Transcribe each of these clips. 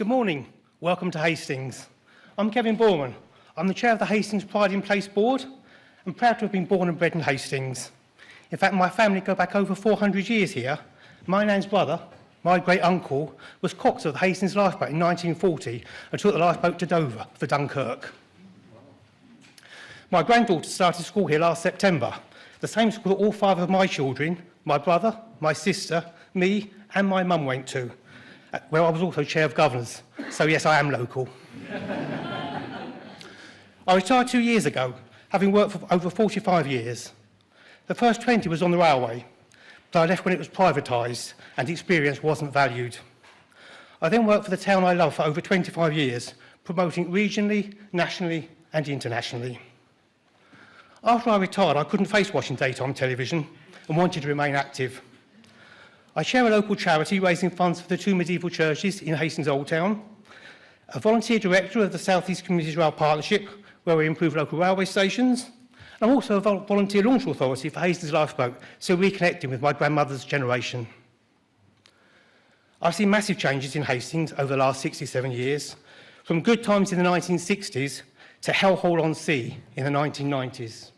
Good morning. Welcome to Hastings. I'm Kevin Borman. I'm the chair of the Hastings Pride in Place Board. I'm proud to have been born and bred in Hastings. In fact, my family go back over 400 years here. My nan's brother, my great-uncle, was coxswain of the Hastings lifeboat in 1940 and took the lifeboat to Dover for Dunkirk. My granddaughter started school here last September, the same school that all 5 of my children, my brother, my sister, me and my mum went to, where I was also chair of governors. So yes, I am local. I retired 2 years ago, having worked for over 45 years. The first 20 was on the railway, but I left when it was privatised and the experience wasn't valued. I then worked for the town I love for over 25 years, promoting regionally, nationally and internationally. After I retired, I couldn't face watching daytime television and wanted to remain active. I chair a local charity raising funds for the 2 medieval churches in Hastings Old Town, a volunteer director of the South East Communities Rail Partnership, where we improve local railway stations, and I'm also a volunteer launch authority for Hastings Lifeboat, so reconnecting with my grandmother's generation. I've seen massive changes in Hastings over the last 67 years, from good times in the 1960s to hellhole on sea in the 1990s.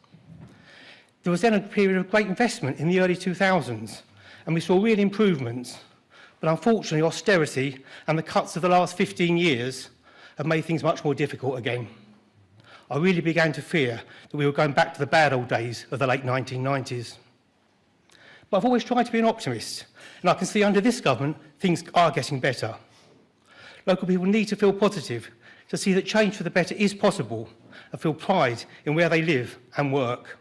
There was then a period of great investment in the early 2000s, and we saw real improvements. But unfortunately, austerity and the cuts of the last 15 years have made things much more difficult again. I really began to fear that we were going back to the bad old days of the late 1990s. But I've always tried to be an optimist, and I can see under this government things are getting better. Local people need to feel positive, to see that change for the better is possible, and feel pride in where they live and work.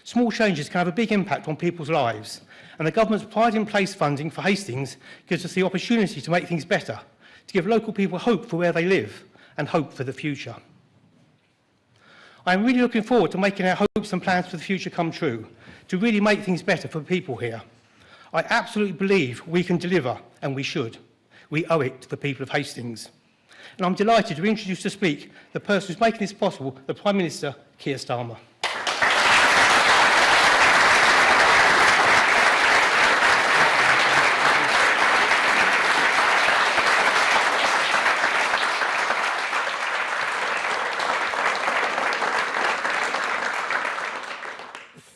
Small changes can have a big impact on people's lives, and the government's Pride in Place funding for Hastings gives us the opportunity to make things better, to give local people hope for where they live and hope for the future. I am really looking forward to making our hopes and plans for the future come true, to really make things better for people here. I absolutely believe we can deliver, and we should. We owe it to the people of Hastings. And I'm delighted to introduce to speak the person who's making this possible, the Prime Minister, Keir Starmer.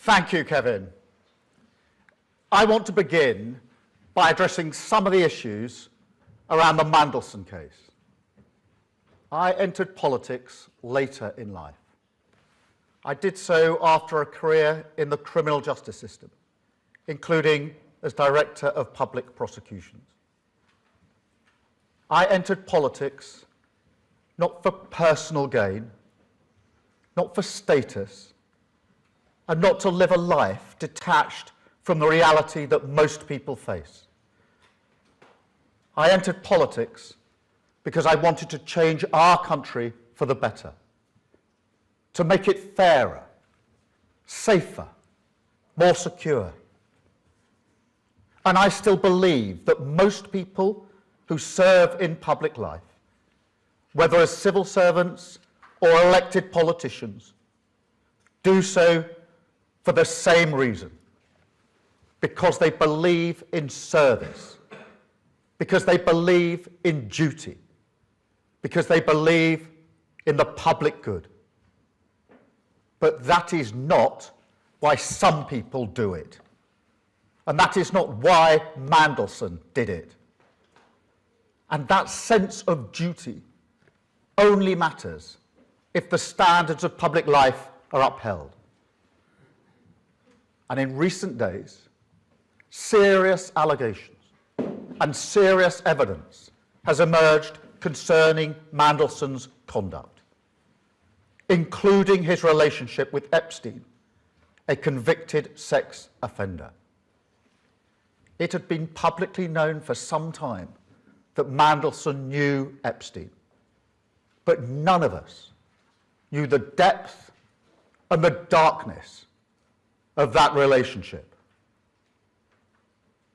Thank you, Kevin. I want to begin by addressing some of the issues around the Mandelson case. I entered politics later in life. I did so after a career in the criminal justice system, including as Director of Public Prosecutions. I entered politics not for personal gain, not for status, and not to live a life detached from the reality that most people face. I entered politics because I wanted to change our country for the better, to make it fairer, safer, more secure. And I still believe that most people who serve in public life, whether as civil servants or elected politicians, do so for the same reason, because they believe in service, because they believe in duty, because they believe in the public good. But that is not why some people do it. And that is not why Mandelson did it. And that sense of duty only matters if the standards of public life are upheld. And in recent days, serious allegations and serious evidence has emerged concerning Mandelson's conduct, including his relationship with Epstein, a convicted sex offender. It had been publicly known for some time that Mandelson knew Epstein, but none of us knew the depth and the darkness of that relationship.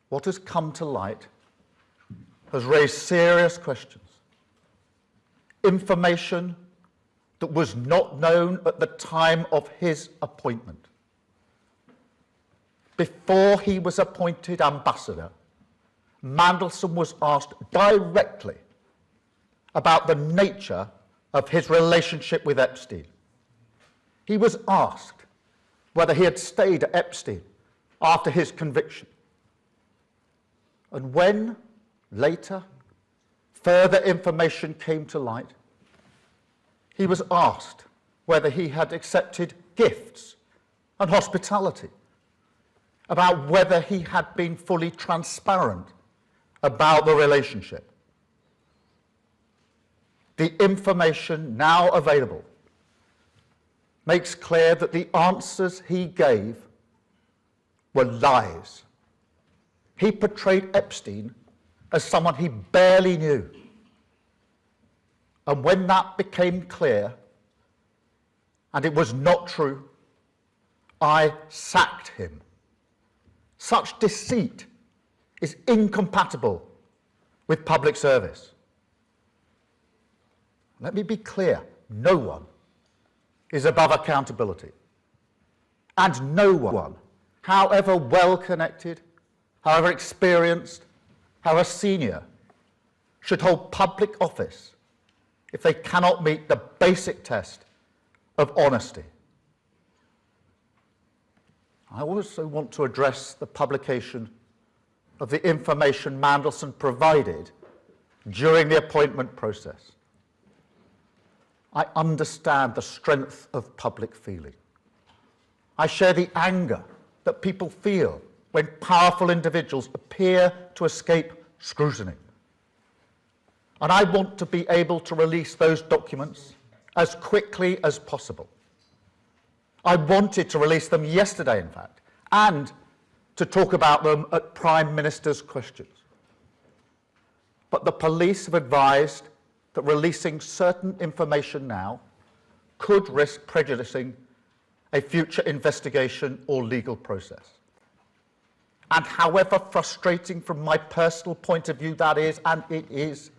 What has come to light has raised serious questions. Information that was not known at the time of his appointment. Before he was appointed ambassador, Mandelson was asked directly about the nature of his relationship with Epstein. He was asked whether he had stayed at Epstein after his conviction. And when, later, further information came to light, he was asked whether he had accepted gifts and hospitality, about whether he had been fully transparent about the relationship. The information now available makes clear that the answers he gave were lies. He portrayed Epstein as someone he barely knew. And when that became clear, and it was not true, I sacked him. Such deceit is incompatible with public service. Let me be clear, no one is above accountability. And no one, however well connected, however experienced, however senior, should hold public office if they cannot meet the basic test of honesty. I also want to address the publication of the information Mandelson provided during the appointment process. I understand the strength of public feeling. I share the anger that people feel when powerful individuals appear to escape scrutiny. And I want to be able to release those documents as quickly as possible. I wanted to release them yesterday, in fact, and to talk about them at Prime Minister's questions. But the police have advised that releasing certain information now could risk prejudicing a future investigation or legal process. And however frustrating from my personal point of view that is, and it is,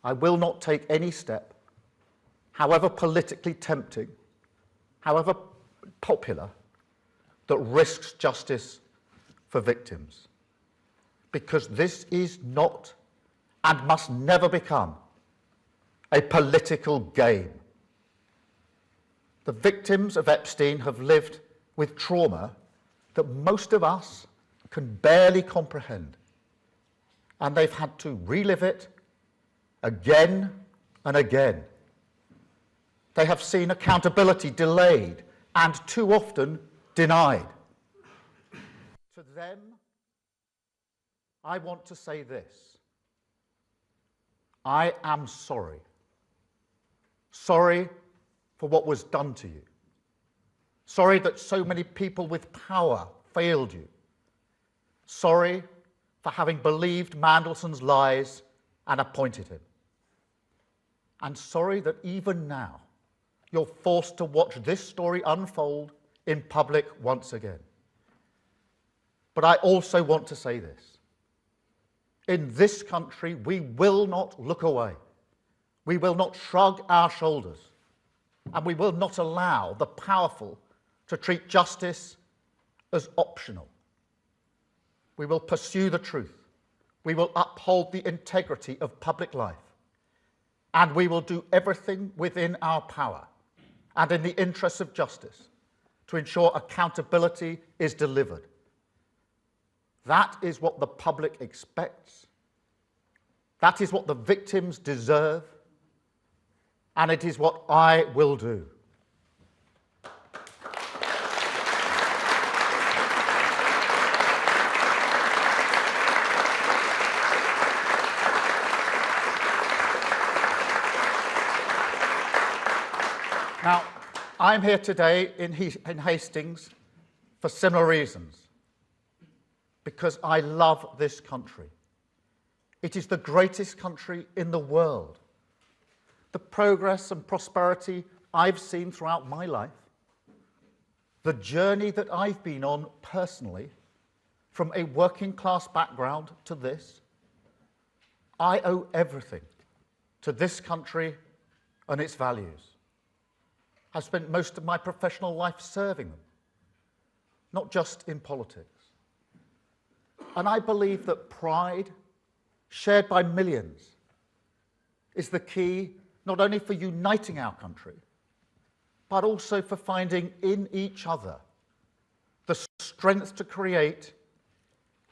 I will not take any step, however politically tempting, however popular, that risks justice for victims. Because this is not and must never become a political game. The victims of Epstein have lived with trauma that most of us can barely comprehend. And they've had to relive it again and again. They have seen accountability delayed and too often denied. To them, I want to say this. I am sorry. Sorry for what was done to you. Sorry that so many people with power failed you. Sorry for having believed Mandelson's lies and appointed him. And sorry that even now you're forced to watch this story unfold in public once again. But I also want to say this. In this country, we will not look away. We will not shrug our shoulders. And we will not allow the powerful to treat justice as optional. We will pursue the truth. We will uphold the integrity of public life. And we will do everything within our power and in the interests of justice to ensure accountability is delivered. That is what the public expects. That is what the victims deserve. And it is what I will do. Now, I'm here today in Hastings for similar reasons. Because I love this country. It is the greatest country in the world. The progress and prosperity I've seen throughout my life, the journey that I've been on personally, from a working class background to this, I owe everything to this country and its values. I've spent most of my professional life serving them, not just in politics. And I believe that pride, shared by millions, is the key not only for uniting our country, but also for finding in each other the strength to create,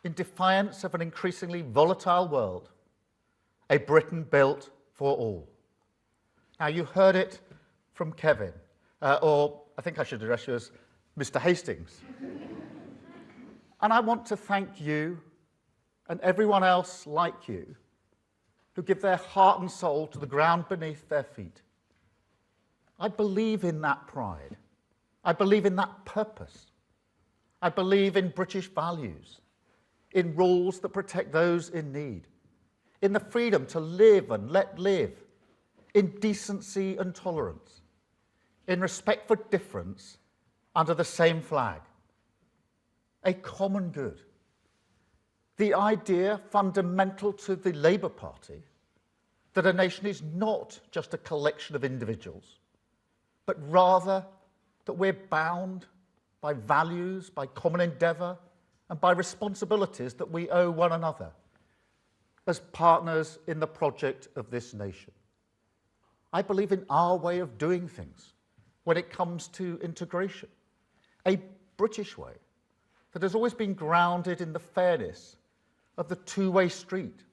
in defiance of an increasingly volatile world, a Britain built for all. Now, you heard it from Kevin, or I think I should address you as Mr. Hastings. And I want to thank you and everyone else like you who give their heart and soul to the ground beneath their feet. I believe in that pride. I believe in that purpose. I believe in British values, in rules that protect those in need, in the freedom to live and let live, in decency and tolerance, in respect for difference under the same flag. A common good. The idea fundamental to the Labour Party that a nation is not just a collection of individuals, but rather that we're bound by values, by common endeavour, and by responsibilities that we owe one another as partners in the project of this nation. I believe in our way of doing things when it comes to integration, a British way that has always been grounded in the fairness of the two-way street,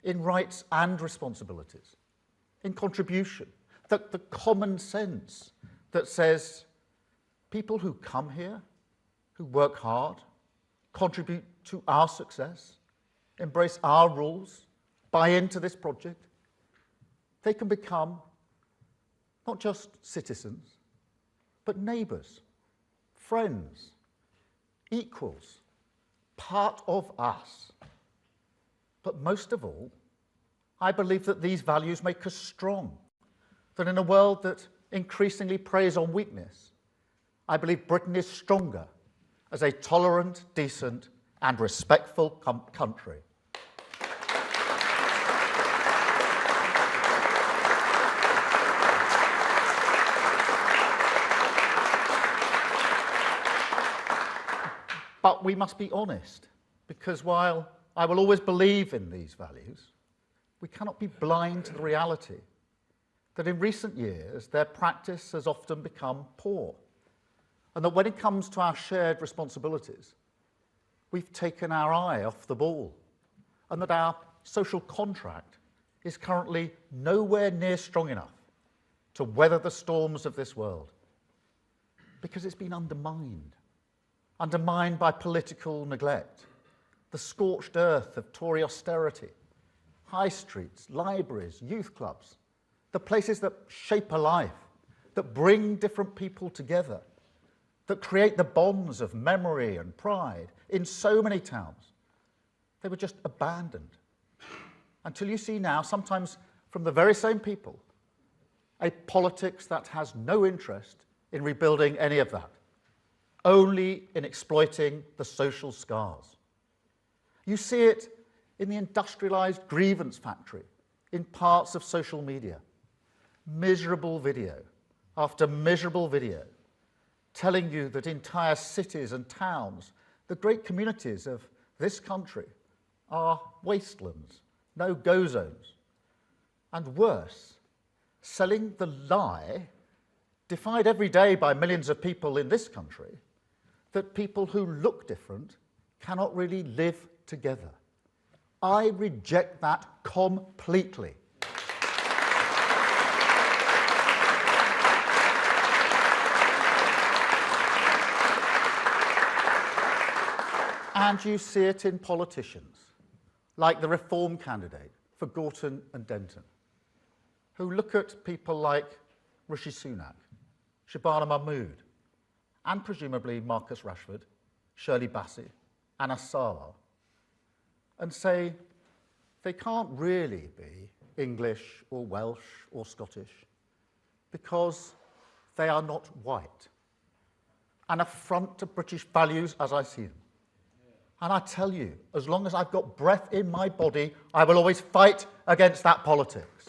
in rights and responsibilities, in contribution, the common sense that says people who come here, who work hard, contribute to our success, embrace our rules, buy into this project, they can become not just citizens, but neighbours, friends, equals, part of us. But most of all, I believe that these values make us strong, that in a world that increasingly preys on weakness, I believe Britain is stronger as a tolerant, decent, and respectful country. But we must be honest, because while I will always believe in these values, we cannot be blind to the reality that in recent years their practice has often become poor, and that when it comes to our shared responsibilities, we've taken our eye off the ball, and that our social contract is currently nowhere near strong enough to weather the storms of this world, because it's been undermined by political neglect, the scorched earth of Tory austerity, high streets, libraries, youth clubs, the places that shape a life, that bring different people together, that create the bonds of memory and pride in so many towns. They were just abandoned. Until you see now, sometimes from the very same people, a politics that has no interest in rebuilding any of that, only in exploiting the social scars. You see it in the industrialised grievance factory, in parts of social media. Miserable video after miserable video, telling you that entire cities and towns, the great communities of this country, are wastelands, no-go zones. And worse, selling the lie, defied every day by millions of people in this country, that people who look different cannot really live together. I reject that completely. And you see it in politicians, like the Reform candidate for Gorton and Denton, who look at people like Rishi Sunak, Shabana Mahmood, and presumably Marcus Rashford, Shirley Bassey, Anna Sala, and say they can't really be English or Welsh or Scottish because they are not white. An affront to British values as I see them. And I tell you, as long as I've got breath in my body, I will always fight against that politics.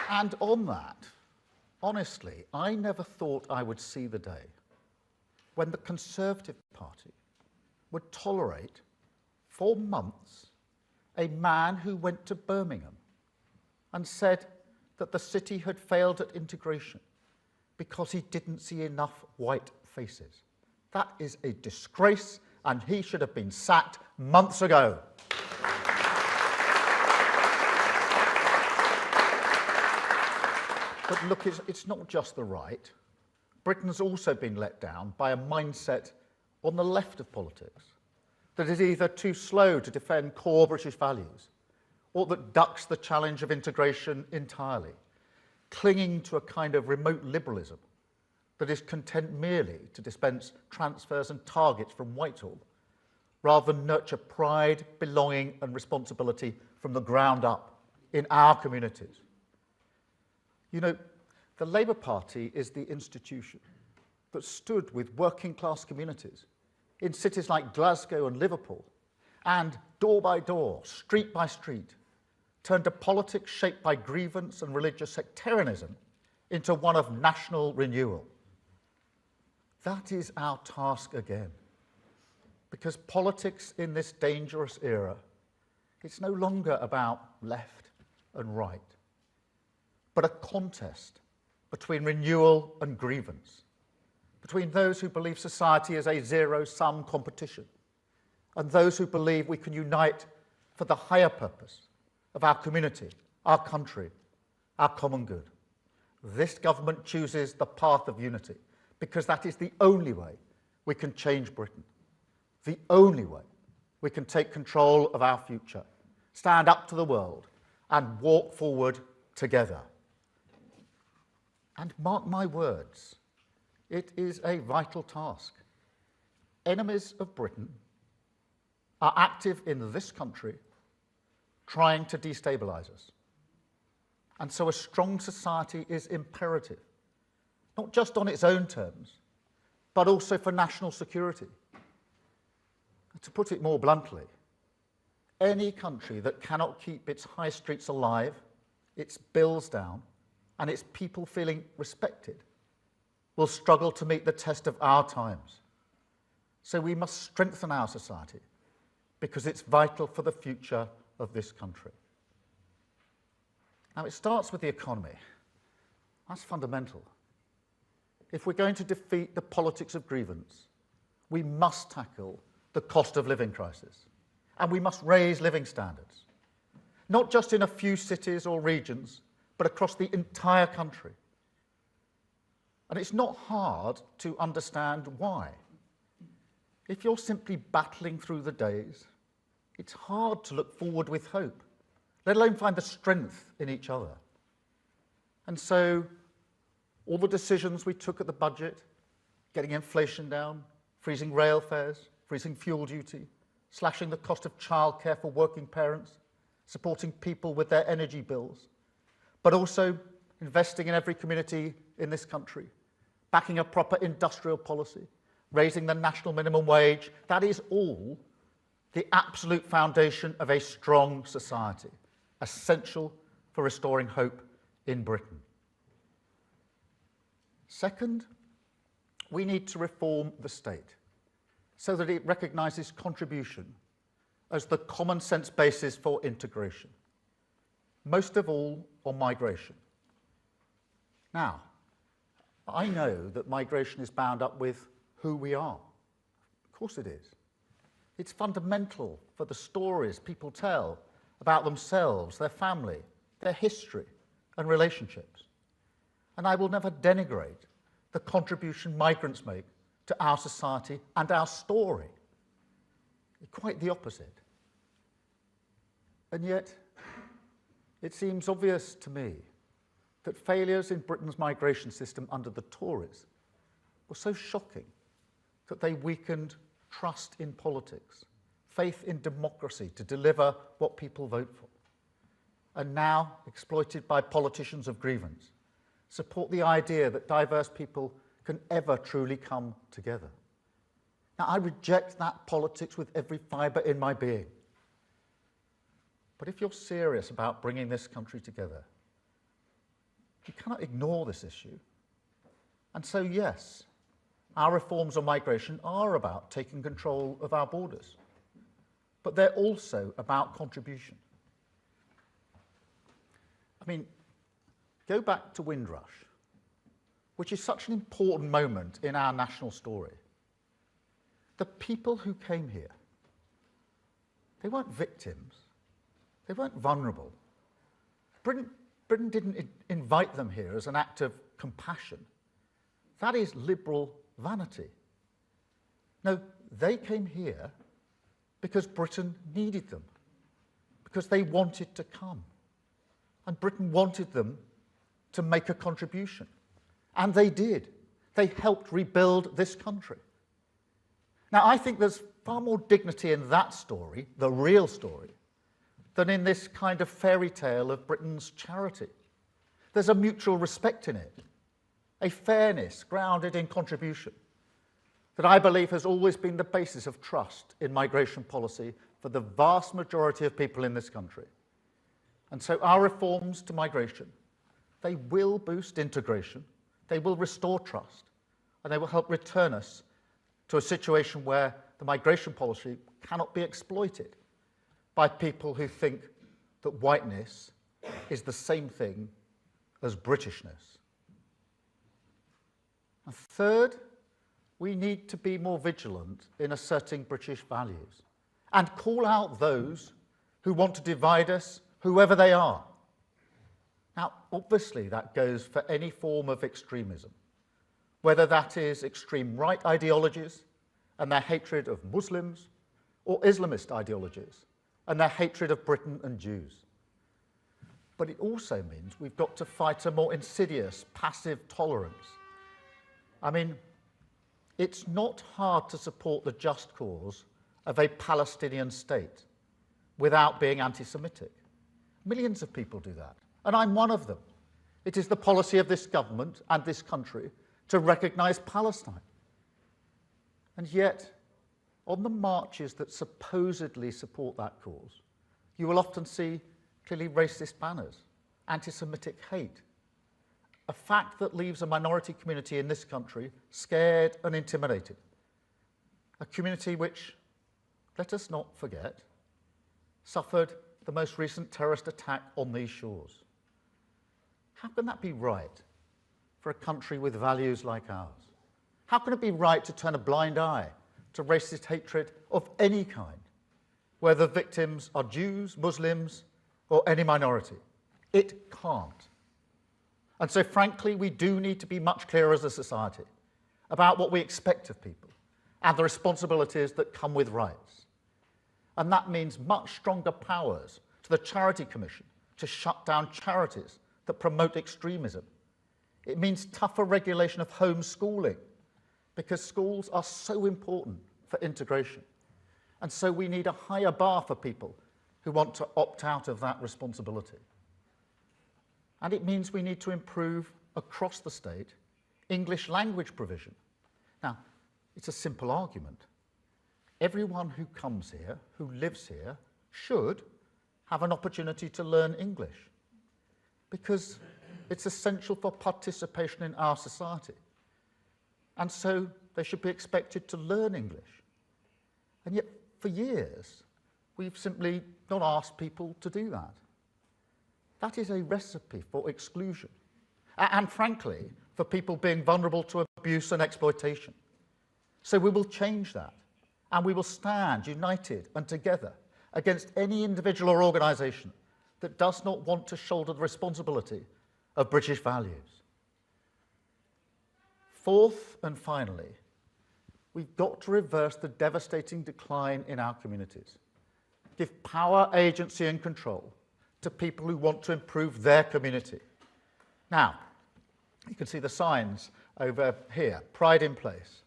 And on that, honestly, I never thought I would see the day when the Conservative Party would tolerate, for months, a man who went to Birmingham and said that the city had failed at integration because he didn't see enough white faces. That is a disgrace, and he should have been sacked months ago. But look, it's not just the right. Britain's also been let down by a mindset on the left of politics that is either too slow to defend core British values or that ducks the challenge of integration entirely, clinging to a kind of remote liberalism that is content merely to dispense transfers and targets from Whitehall, rather than nurture pride, belonging and responsibility from the ground up in our communities. You know, the Labour Party is the institution that stood with working class communities in cities like Glasgow and Liverpool, and door by door, street by street, turned a politics shaped by grievance and religious sectarianism into one of national renewal. That is our task again, because politics in this dangerous era, it's no longer about left and right, but a contest between renewal and grievance, between those who believe society is a zero-sum competition and those who believe we can unite for the higher purpose of our community, our country, our common good. This government chooses the path of unity because that is the only way we can change Britain, the only way we can take control of our future, stand up to the world and walk forward together. And mark my words, it is a vital task. Enemies of Britain are active in this country trying to destabilise us. And so a strong society is imperative, not just on its own terms, but also for national security. To put it more bluntly, any country that cannot keep its high streets alive, its bills down, and its people feeling respected will struggle to meet the test of our times. So we must strengthen our society because it's vital for the future of this country. Now, it starts with the economy. That's fundamental. If we're going to defeat the politics of grievance, we must tackle the cost of living crisis, and we must raise living standards, not just in a few cities or regions, but across the entire country. And it's not hard to understand why. If you're simply battling through the days, it's hard to look forward with hope, let alone find the strength in each other. And so all the decisions we took at the budget, getting inflation down, freezing rail fares, freezing fuel duty, slashing the cost of childcare for working parents, supporting people with their energy bills, but also investing in every community in this country, backing a proper industrial policy, raising the national minimum wage, that is all the absolute foundation of a strong society, essential for restoring hope in Britain. Second, we need to reform the state so that it recognises contribution as the common sense basis for integration, most of all on migration. Now, I know that migration is bound up with who we are. Of course it is. It's fundamental for the stories people tell about themselves, their family, their history and relationships. And I will never denigrate the contribution migrants make to our society and our story. Quite the opposite. And yet, it seems obvious to me that failures in Britain's migration system under the Tories were so shocking that they weakened trust in politics, faith in democracy to deliver what people vote for, and now, exploited by politicians of grievance, support the idea that diverse people can ever truly come together. Now, I reject that politics with every fibre in my being. But if you're serious about bringing this country together, you cannot ignore this issue. And so, yes, Our reforms on migration are about taking control of our borders, but they're also about contribution. I mean, go back to Windrush, which is such an important moment in our national story. The people who came here, they weren't victims, they weren't vulnerable. Britain didn't invite them here as an act of compassion. That is liberal vanity. No, they came here because Britain needed them, because they wanted to come. And Britain wanted them to make a contribution. And they did. They helped rebuild this country. Now, I think there's far more dignity in that story, the real story, than in this kind of fairy tale of Britain's charity. There's a mutual respect in it, a fairness grounded in contribution that I believe has always been the basis of trust in migration policy for the vast majority of people in this country. And so our reforms to migration, they will boost integration, they will restore trust, and they will help return us to a situation where the migration policy cannot be exploited by people who think that whiteness is the same thing as Britishness. And third, we need to be more vigilant in asserting British values and call out those who want to divide us, whoever they are. Now, obviously, that goes for any form of extremism, whether that is extreme right ideologies and their hatred of Muslims, or Islamist ideologies and their hatred of Britain and Jews. But it also means we've got to fight a more insidious, passive tolerance. I mean, it's not hard to support the just cause of a Palestinian state without being anti-Semitic. Millions of people do that, and I'm one of them. It is the policy of this government and this country to recognise Palestine. And yet, on the marches that supposedly support that cause, you will often see clearly racist banners, anti-Semitic hate, a fact that leaves a minority community in this country scared and intimidated. A community which, let us not forget, suffered the most recent terrorist attack on these shores. How can that be right for a country with values like ours? How can it be right to turn a blind eye to racist hatred of any kind, whether victims are Jews, Muslims, or any minority? It can't. And so, frankly, we do need to be much clearer as a society about what we expect of people and the responsibilities that come with rights. And that means much stronger powers to the Charity Commission to shut down charities that promote extremism. It means tougher regulation of homeschooling, because schools are so important for integration. And so we need a higher bar for people who want to opt out of that responsibility. And it means we need to improve across the state English language provision. Now, it's a simple argument. Everyone who comes here, who lives here, should have an opportunity to learn English, because it's essential for participation in our society. And so they should be expected to learn English. And yet, for years, we've simply not asked people to do that. That is a recipe for exclusion. And frankly, for people being vulnerable to abuse and exploitation. So we will change that. And we will stand united and together against any individual or organisation that does not want to shoulder the responsibility of British values. Fourth and finally, we've got to reverse the devastating decline in our communities. Give power, agency and control to people who want to improve their community. Now, you can see the signs over here, Pride in Place,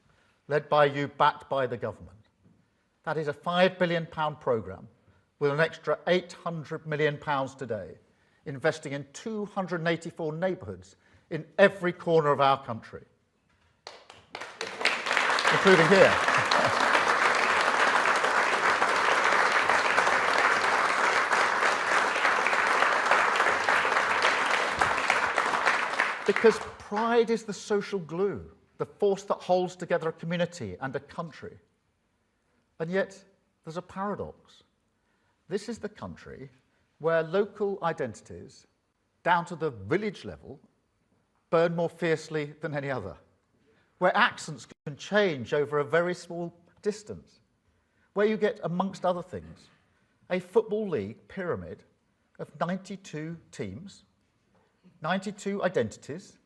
led by you, backed by the government. That is a £5 billion programme with an extra £800 million today, investing in 284 neighbourhoods in every corner of our country, including here. Because pride is the social glue the force that holds together a community and a country. And yet, there's a paradox. This is the country where local identities, down to the village level, burn more fiercely than any other, where accents can change over a very small distance, where you get, amongst other things, a football league pyramid of 92 teams, 92 identities,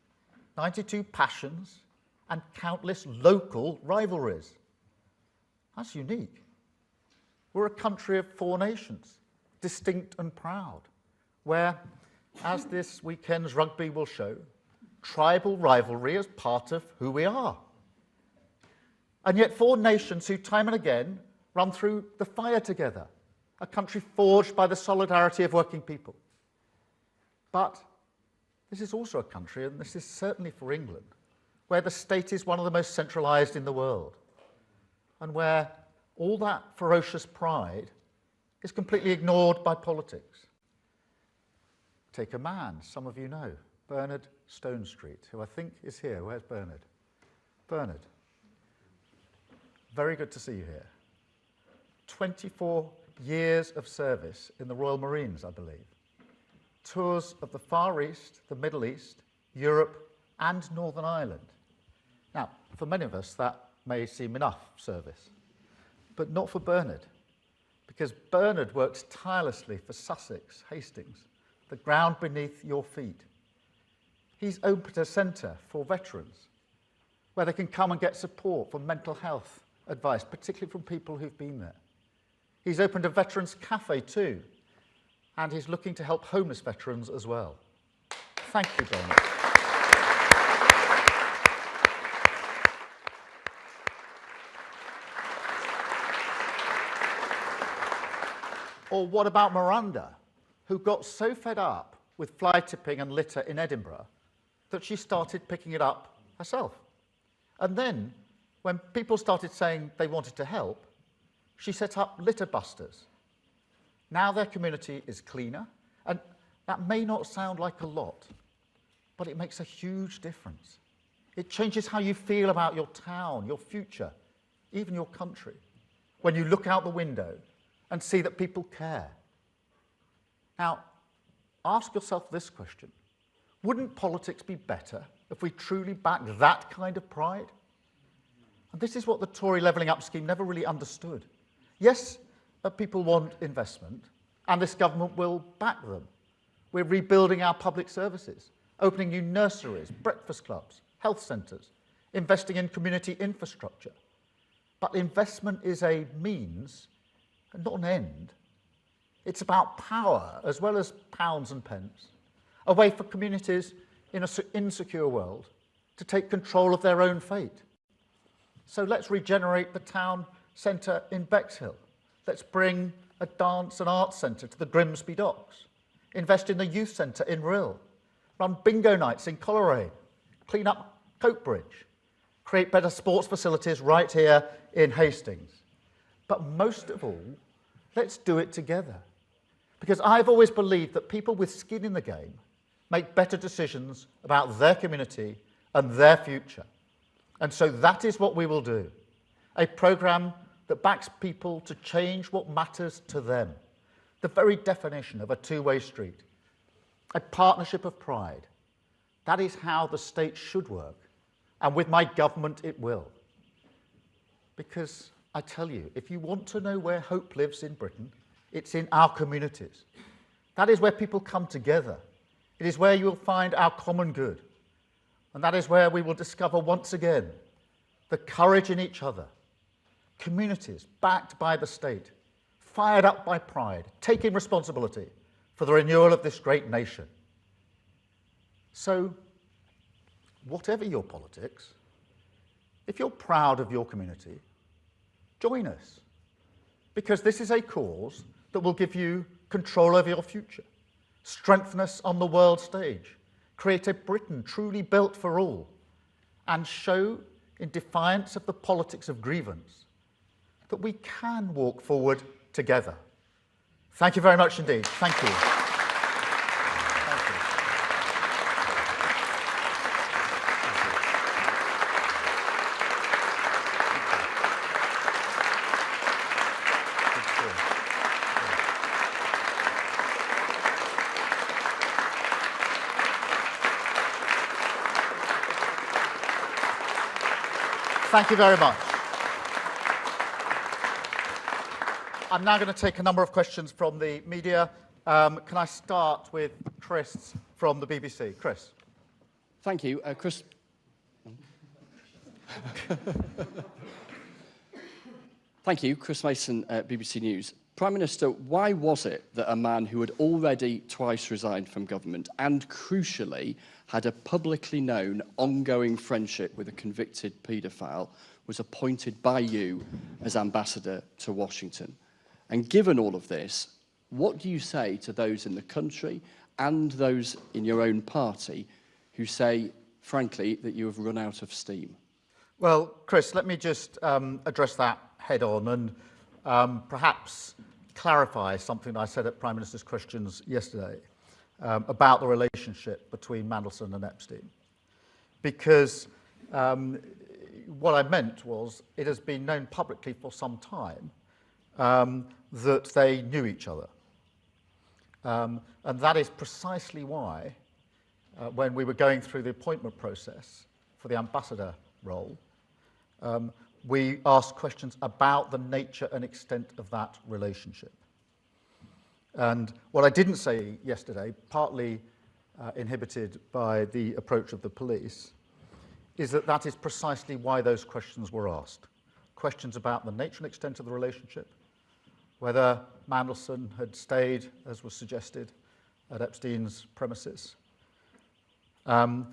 92 passions, and countless local rivalries. That's unique. We're a country of 4 nations, distinct and proud, where, as this weekend's rugby will show, tribal rivalry is part of who we are. And yet 4 nations who time and again run through the fire together, a country forged by the solidarity of working people. But this is also a country, and this is certainly for England, where the state is one of the most centralised in the world, and where all that ferocious pride is completely ignored by politics. Take a man some of you know, Bernard Stonestreet, who I think is here. Where's Bernard? Bernard, very good to see you here. 24 years of service in the Royal Marines, I believe. Tours of the Far East, the Middle East, Europe, and Northern Ireland. Now, for many of us, that may seem enough service, but not for Bernard, because Bernard works tirelessly for Sussex, Hastings, the ground beneath your feet. He's opened a centre for veterans, where they can come and get support for mental health advice, particularly from people who've been there. He's opened a veterans cafe too, and he's looking to help homeless veterans as well. Thank you, Bernard. Or what about Miranda, who got so fed up with fly tipping and litter in Edinburgh that she started picking it up herself. And then, when people started saying they wanted to help, she set up litter busters. Now their community is cleaner, and that may not sound like a lot, but it makes a huge difference. It changes how you feel about your town, your future, even your country, when you look out the window and see that people care. Now, ask yourself this question. Wouldn't politics be better if we truly backed that kind of pride? And this is what the Tory Levelling Up scheme never really understood. Yes, people want investment, and this government will back them. We're rebuilding our public services, opening new nurseries, breakfast clubs, health centres, investing in community infrastructure. But investment is a means and not an end. It's about power as well as pounds and pence, a way for communities in an insecure world to take control of their own fate. So let's regenerate the town centre in Bexhill. Let's bring a dance and arts centre to the Grimsby Docks. Invest in the youth centre in Rhyl. Run bingo nights in Coleraine. Clean up Coke Bridge. Create better sports facilities right here in Hastings. But most of all, let's do it together. Because I've always believed that people with skin in the game make better decisions about their community and their future. And so that is what we will do. A programme that backs people to change what matters to them. The very definition of a two-way street. A partnership of pride. That is how the state should work. And with my government, it will. Because I tell you, if you want to know where hope lives in Britain, it's in our communities. That is where people come together. It is where you will find our common good. And that is where we will discover once again the courage in each other. Communities backed by the state, fired up by pride, taking responsibility for the renewal of this great nation. So, whatever your politics, if you're proud of your community, join us. Because this is a cause that will give you control over your future, strengthen us on the world stage, create a Britain truly built for all, and show, in defiance of the politics of grievance, that we can walk forward together. Thank you very much indeed. Thank you. Thank you. Thank you very much. I'm now going to take a number of questions from the media. Can I start with Chris from the BBC? Chris. Thank you, Chris. Thank you, Chris Mason, BBC News. Prime Minister, why was it that a man who had already twice resigned from government and, crucially, had a publicly known ongoing friendship with a convicted paedophile was appointed by you as ambassador to Washington? And given all of this, what do you say to those in the country and those in your own party who say, frankly, that you have run out of steam? Well, Chris, let me just address that head on and perhaps clarify something I said at Prime Minister's Questions yesterday about the relationship between Mandelson and Epstein. Because what I meant was it has been known publicly for some time that they knew each other. And that is precisely why, when we were going through the appointment process for the ambassador role, we asked questions about the nature and extent of that relationship. And what I didn't say yesterday, partly inhibited by the approach of the police, is that that is precisely why those questions were asked. Questions about the nature and extent of the relationship, whether Mandelson had stayed, as was suggested, at Epstein's premises. And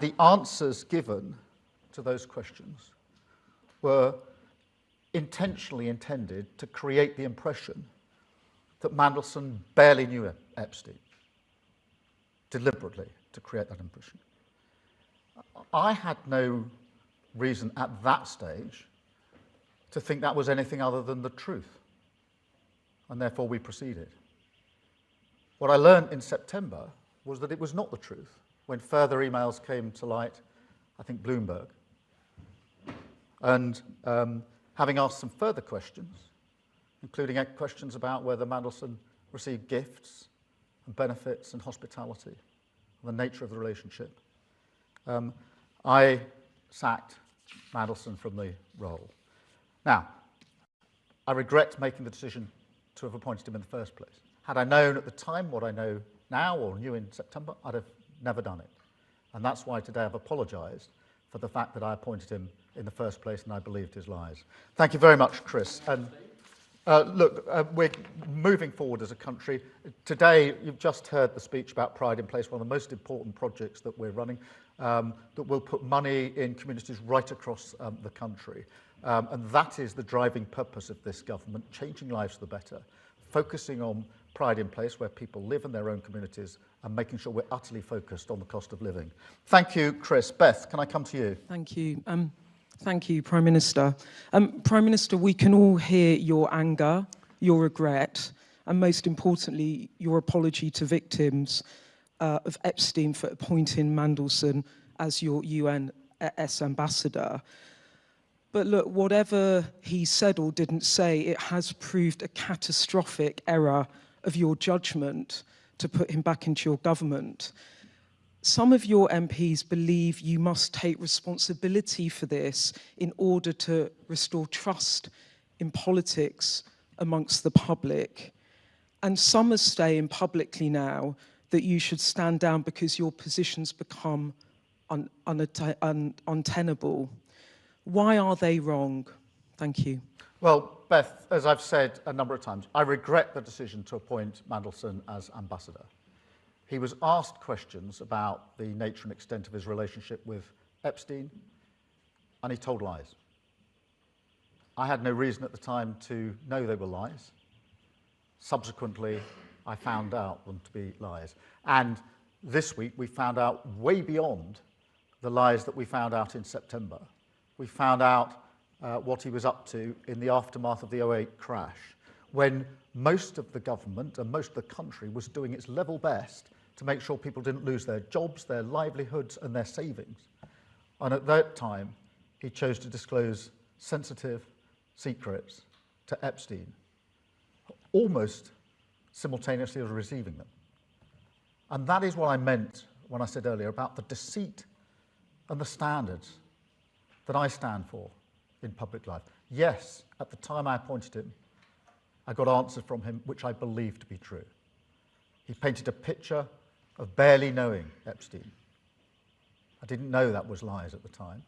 the answers given to those questions were intentionally intended to create the impression that Mandelson barely knew Epstein, deliberately to create that impression. I had no reason at that stage to think that was anything other than the truth, and therefore we proceeded. What I learned in September was that it was not the truth, when further emails came to light, I think Bloomberg. And having asked some further questions, including questions about whether Mandelson received gifts and benefits and hospitality, and the nature of the relationship, I sacked Mandelson from the role. Now, I regret making the decision to have appointed him in the first place. Had I known at the time what I know now, or knew in September, I'd have never done it. And that's why today I've apologised for the fact that I appointed him in the first place and I believed his lies. Thank you very much, Chris. And look, we're moving forward as a country. Today, you've just heard the speech about Pride in Place, one of the most important projects that we're running, that will put money in communities right across the country. And that is the driving purpose of this government, changing lives for the better, focusing on Pride in Place, where people live in their own communities, and making sure we're utterly focused on the cost of living. Thank you, Chris. Beth, can I come to you? Thank you. Thank you, Prime Minister. Prime Minister, we can all hear your anger, your regret, and most importantly, your apology to victims of Epstein for appointing Mandelson as your US ambassador. But look, whatever he said or didn't say, it has proved a catastrophic error of your judgment to put him back into your government. Some of your MPs believe you must take responsibility for this in order to restore trust in politics amongst the public. And some are saying publicly now that you should stand down because your positions become untenable. Why are they wrong? Thank you. Well, Beth, as I've said a number of times, I regret the decision to appoint Mandelson as ambassador. He was asked questions about the nature and extent of his relationship with Epstein, and he told lies. I had no reason at the time to know they were lies. Subsequently, I found out them to be lies. And this week, we found out way beyond the lies that we found out in September. We found out what he was up to in the aftermath of the 2008 crash, when most of the government and most of the country was doing its level best to make sure people didn't lose their jobs, their livelihoods, and their savings. And at that time, he chose to disclose sensitive secrets to Epstein, almost simultaneously as receiving them. And that is what I meant when I said earlier about the deceit and the standards that I stand for in public life. Yes, at the time I appointed him, I got answers from him which I believed to be true. He painted a picture of barely knowing Epstein. I didn't know that was lies at the time.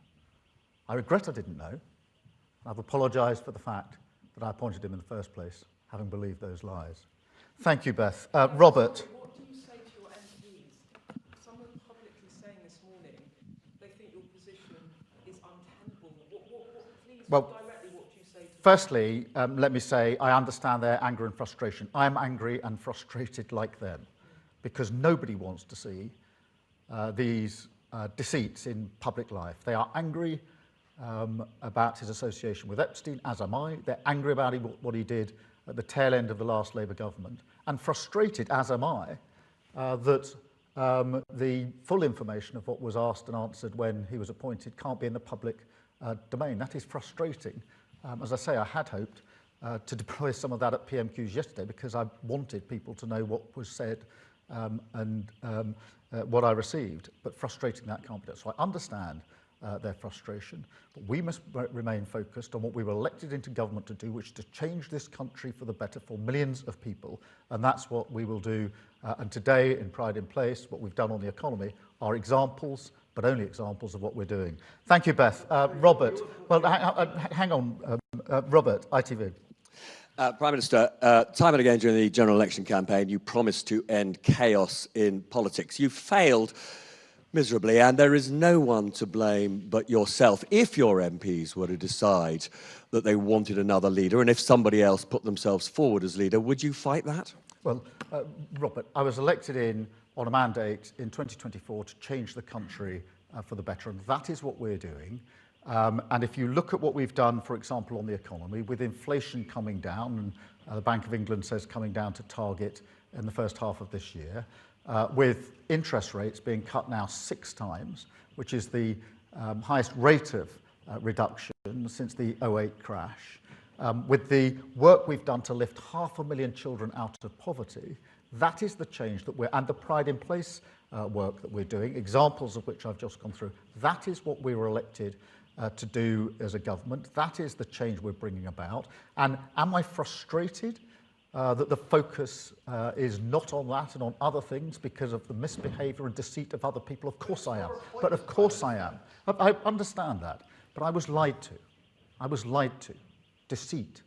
I regret I didn't know. I've apologised for the fact that I appointed him in the first place, having believed those lies. Thank you, Beth. Robert. What do you say to your MPs? Some are publicly saying this morning they think your position is untenable. Please, directly, what do you say to them? Firstly, let me say I understand their anger and frustration. I am angry and frustrated like them because nobody wants to see these deceits in public life. They are angry about his association with Epstein, as am I. They're angry about what he did at the tail end of the last Labour government, and frustrated, as am I, that the full information of what was asked and answered when he was appointed can't be in the public domain. That is frustrating. As I say, I had hoped to deploy some of that at PMQs yesterday because I wanted people to know what was said and what I received, but frustrating that can't be done. So I understand their frustration, but we must remain focused on what we were elected into government to do, which is to change this country for the better for millions of people, and that's what we will do. And today, in Pride in Place, what we've done on the economy are examples, but only examples of what we're doing. Thank you, Beth. Robert, well, hang on, Robert, ITV. Prime Minister, time and again during the general election campaign, you promised to end chaos in politics. You failed miserably, and there is no one to blame but yourself. If your MPs were to decide that they wanted another leader, and if somebody else put themselves forward as leader, would you fight that? Well, Robert, I was elected on a mandate in 2024 to change the country for the better, and that is what we're doing. And if you look at what we've done, for example, on the economy, with inflation coming down, and the Bank of England says coming down to target in the first half of this year, with interest rates being cut now 6 times, which is the highest rate of reduction since the 2008 crash, with the work we've done to lift 500,000 children out of poverty, that is the change that and the Pride in Place work that we're doing, examples of which I've just gone through, that is what we were elected to do as a government. That is the change we're bringing about. And am I frustrated that the focus is not on that and on other things because of the misbehaviour and deceit of other people? Of course I am. But of course I am. I understand that. But I was lied to. I was lied to. Deceit.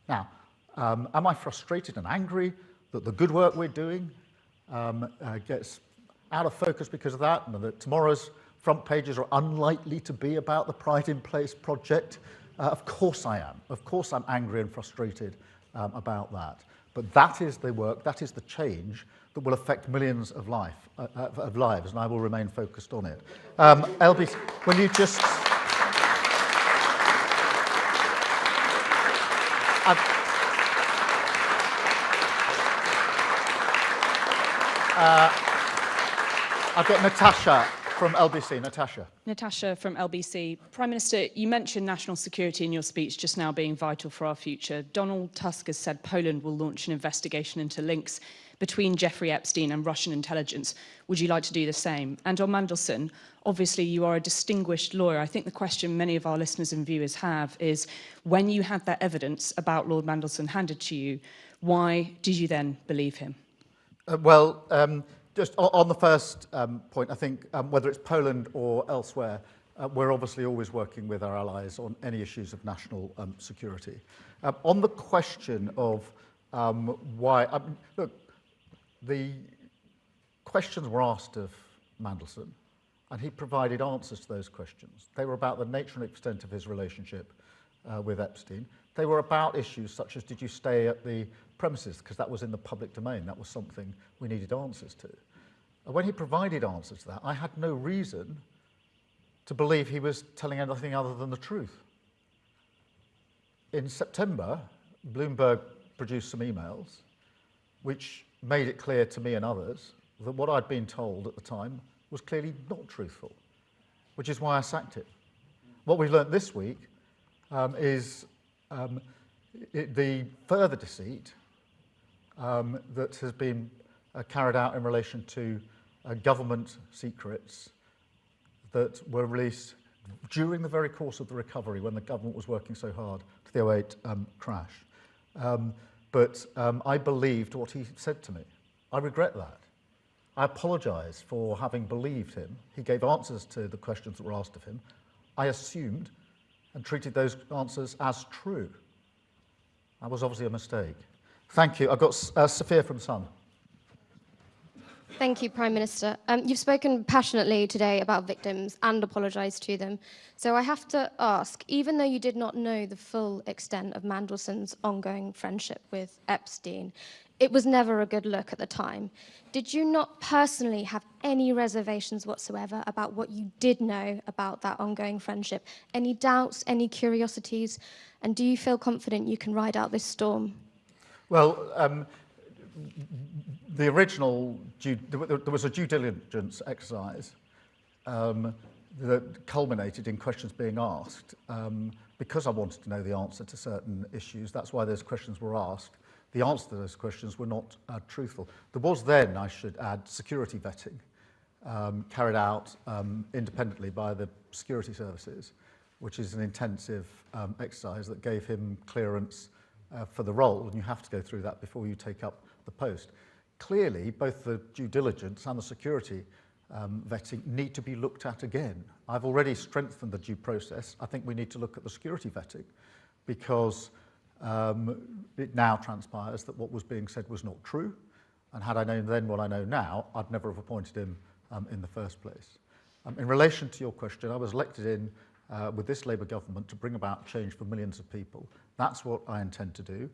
Now, am I frustrated and angry that the good work we're doing gets out of focus because of that, and that tomorrow's front pages are unlikely to be about the Pride in Place project? Of course I am. Of course I'm angry and frustrated about that. But that is the work, that is the change that will affect millions of lives, and I will remain focused on it. LB, will you just... I've got Natasha from LBC. Natasha from LBC. Prime Minister, you mentioned national security in your speech just now being vital for our future. Donald Tusk has said Poland will launch an investigation into links between Jeffrey Epstein and Russian intelligence. Would you like to do the same? And on Mandelson, obviously you are a distinguished lawyer. I think the question many of our listeners and viewers have is, when you had that evidence about Lord Mandelson handed to you, why did you then believe him? Just on the first point, I think whether it's Poland or elsewhere, we're obviously always working with our allies on any issues of national security. On the question of why, look, the questions were asked of Mandelson, and he provided answers to those questions. They were about the nature and extent of his relationship with Epstein. They were about issues such as, did you stay at the premises? Because that was in the public domain. That was something we needed answers to. When he provided answers to that, I had no reason to believe he was telling anything other than the truth. In September, Bloomberg produced some emails which made it clear to me and others that what I'd been told at the time was clearly not truthful, which is why I sacked him. What we've learnt this week is the further deceit that has been carried out in relation to government secrets that were released during the very course of the recovery when the government was working so hard to the 2008 crash. But I believed what he said to me. I regret that. I apologise for having believed him. He gave answers to the questions that were asked of him. I assumed and treated those answers as true. That was obviously a mistake. Thank you. I've got Sophia from Sun. Thank you, Prime Minister. You've spoken passionately today about victims and apologised to them. So I have to ask, even though you did not know the full extent of Mandelson's ongoing friendship with Epstein, it was never a good look at the time. Did you not personally have any reservations whatsoever about what you did know about that ongoing friendship? Any doubts, any curiosities? And do you feel confident you can ride out this storm? Well, the original, there was a due diligence exercise that culminated in questions being asked. Because I wanted to know the answer to certain issues, that's why those questions were asked. The answer to those questions were not truthful. There was then, I should add, security vetting carried out independently by the security services, which is an intensive exercise that gave him clearance for the role, and you have to go through that before you take up the post. Clearly, both the due diligence and the security vetting need to be looked at again. I've already strengthened the due process. I think we need to look at the security vetting because it now transpires that what was being said was not true, and had I known then what I know now, I'd never have appointed him in the first place. In relation to your question, I was elected in with this Labour government to bring about change for millions of people. That's what I intend to do.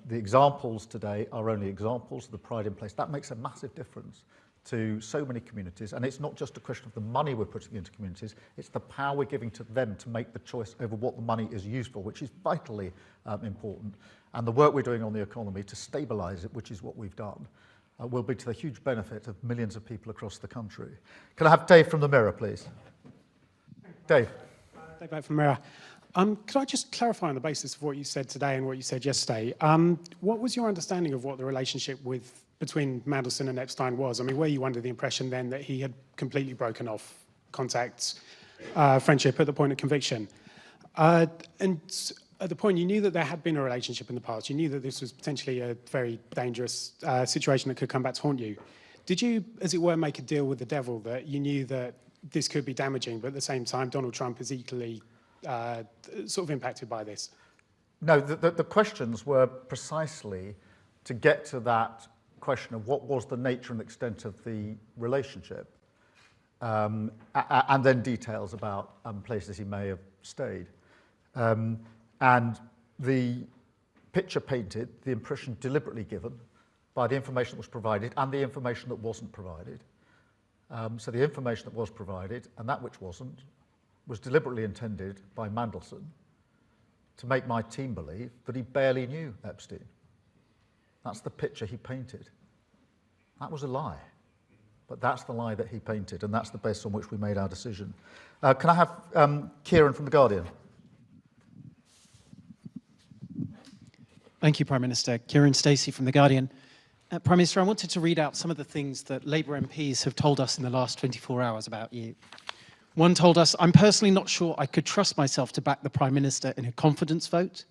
The examples today are only examples of the pride in place. That makes a massive difference to so many communities, and it's not just a question of the money we're putting into communities, it's the power we're giving to them to make the choice over what the money is used for, which is vitally important. And the work we're doing on the economy to stabilise it, which is what we've done, will be to the huge benefit of millions of people across the country. Can I have Dave from the Mirror, please? Dave. Dave back from Mirror. Could I just clarify on the basis of what you said today and what you said yesterday? What was your understanding of what the relationship between Mandelson and Epstein was? I mean, were you under the impression then that he had completely broken off contacts, friendship at the point of conviction? And at the point you knew that there had been a relationship in the past, you knew that this was potentially a very dangerous situation that could come back to haunt you. Did you, as it were, make a deal with the devil that you knew that this could be damaging, but at the same time, Donald Trump is equally sort of impacted by this? No, the questions were precisely to get to that question of what was the nature and extent of the relationship, and then details about places he may have stayed. And the picture painted, the impression deliberately given by the information that was provided and the information that wasn't provided. So the information that was provided and that which wasn't was deliberately intended by Mandelson to make my team believe that he barely knew Epstein. That's the picture he painted. That was a lie. But that's the lie that he painted, and that's the basis on which we made our decision. Can I have Kieran from The Guardian? Thank you, Prime Minister. Kieran Stacey from The Guardian. Prime Minister, I wanted to read out some of the things that Labour MPs have told us in the last 24 hours about you. One told us, "I'm personally not sure I could trust myself to back the Prime Minister in a confidence vote."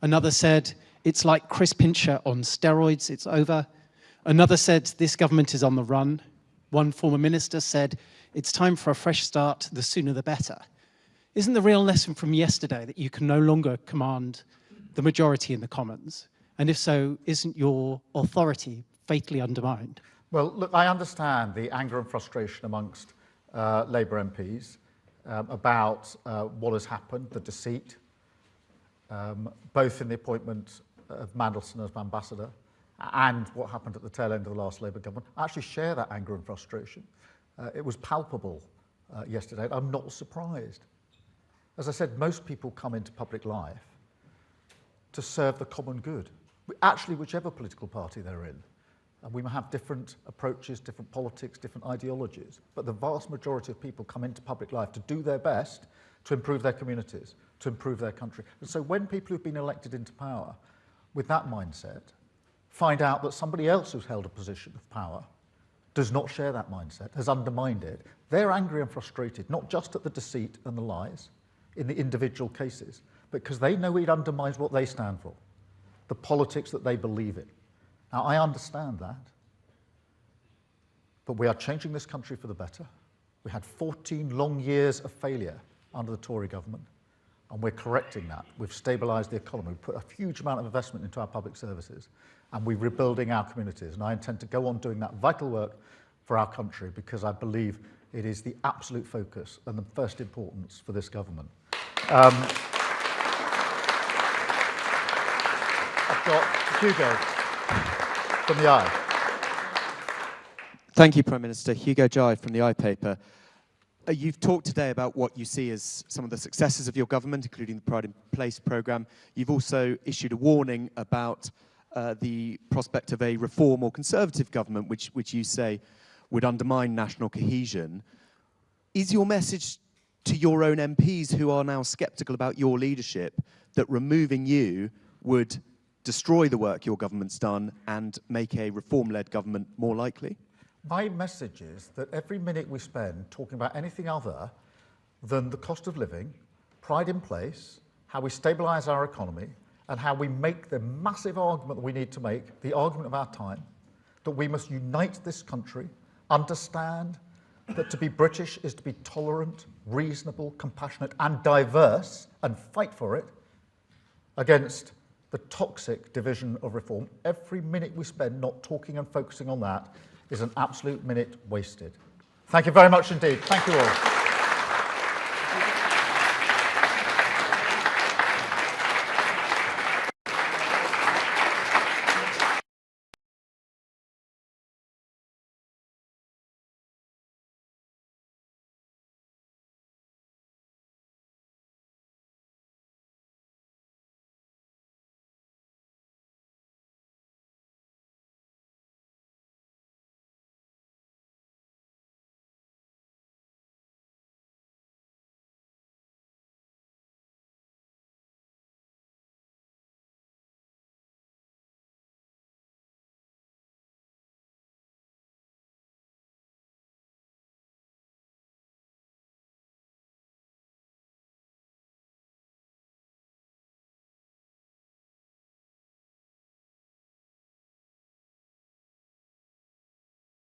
Another said, "It's like Chris Pincher on steroids, it's over." Another said, "This government is on the run." One former minister said, "It's time for a fresh start, the sooner the better." Isn't the real lesson from yesterday that you can no longer command the majority in the Commons? And if so, isn't your authority fatally undermined? Well, look, I understand the anger and frustration amongst Labour MPs about what has happened, the deceit, both in the appointment of Mandelson as ambassador and what happened at the tail end of the last Labour government. I actually share that anger and frustration. It was palpable yesterday. I'm not surprised. As I said, most people come into public life to serve the common good, actually whichever political party they're in. And we may have different approaches, different politics, different ideologies, but the vast majority of people come into public life to do their best to improve their communities, to improve their country. And so when people who've been elected into power with that mindset find out that somebody else who's held a position of power does not share that mindset, has undermined it. They're angry and frustrated, not just at the deceit and the lies in the individual cases, but because they know it undermines what they stand for, the politics that they believe in. Now, I understand that, but we are changing this country for the better. We had 14 long years of failure under the Tory government, and we're correcting that. We've stabilised the economy, we've put a huge amount of investment into our public services, and we're rebuilding our communities. And I intend to go on doing that vital work for our country because I believe it is the absolute focus and the first importance for this government. I've got Hugo from the Eye. Thank you, Prime Minister. Hugo Jai from the iPaper. You've talked today about what you see as some of the successes of your government, including the Pride in Place programme. You've also issued a warning about the prospect of a reform or conservative government, which you say would undermine national cohesion. Is your message to your own MPs who are now sceptical about your leadership that removing you would destroy the work your government's done and make a reform-led government more likely? My message is that every minute we spend talking about anything other than the cost of living, Pride in Place, how we stabilise our economy, and how we make the massive argument that we need to make, the argument of our time, that we must unite this country, understand that to be British is to be tolerant, reasonable, compassionate, and diverse, and fight for it against the toxic division of reform. Every minute we spend not talking and focusing on that is an absolute minute wasted. Thank you very much indeed. Thank you all.